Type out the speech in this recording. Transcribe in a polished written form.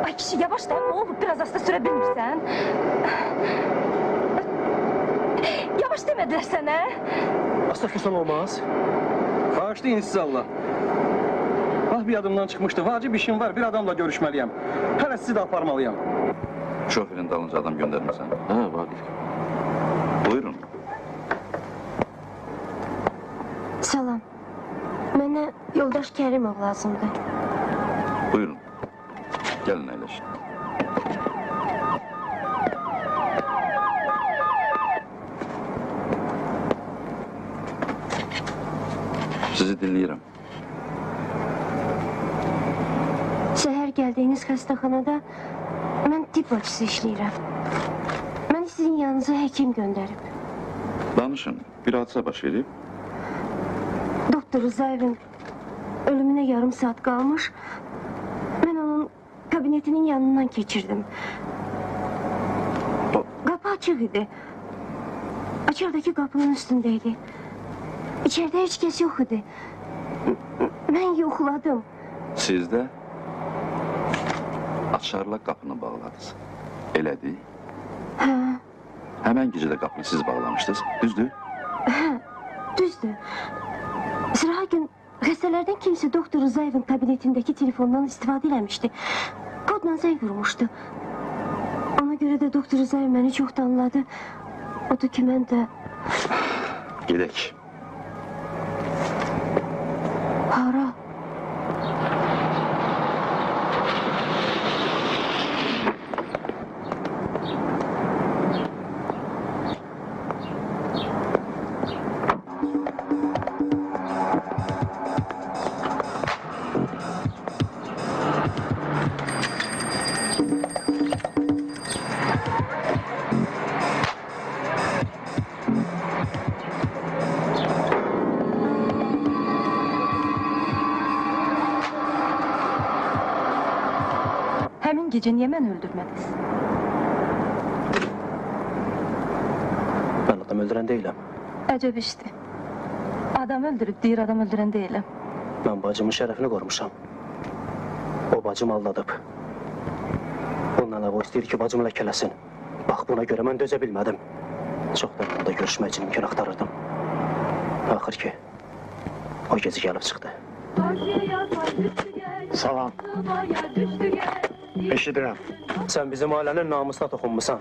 Ay kişi yavaş da, ne olur biraz hasta sürebilirsen. Yavaş demediler sana. Asla susan olmaz. Bağışlayın siz Allah. Ah bir adımdan çıkmıştı. Vacip işim var. Bir adamla görüşmeliyim. Hele sizi de aparmalıyım. Şoförün dalınca adam göndermişsen. Ha Vakif. Buyurun. Salam. Mənə yoldaş Kərimov lazımdır. Buyurun. Gelin eyleşin. Sizi dinleyirim. Səhər gəldiyiniz xəstəxanada mən tibb bacısı işləyirəm. Məni sizin yanınıza həkim göndərib. Danışın. Bir hadise baş verip. Doktor Rızayev'in ölümüne yarım saat kalmış. Ben onun kabinetinin yanından geçirdim. Kapı açık idi. Açardaki kapının üstündeydi. İçeride hiç kes yok idi. Ben yokladım. Siz de açarla kapını bağladınız. Elədi. Ha, Hemen gecede kapını siz bağlamıştınız. Düzdür. düzdü. Sıra gün xəstələrdən kimse Doktor Rızayev'in kabinetindeki telefondan istifadə eləmişdi. Kodla zəng vurmuşdu. Ona göre de Doktor Rızayev beni çok anladı. Odur ki mən də... Gidek. Hara? Həmin gece niye beni öldürmediniz? Ben adam öldüren değilim. Əcəb işdi. Adam öldürüp deyir, adam öldüren değilim. Ben bacımın şerefini korumuşam. O bacım aldadıp. Ondan da o istəyir ki bacımı ləkələsin. Bax buna göre mən dözə bilmədim. Çoxdan onunla görüşmək üçün imkan axtarırdım. Axır ki o gezi gəlib çıxdı. Salam. Eşidirəm. Sen bizim ailenin namusuna toxunmusan.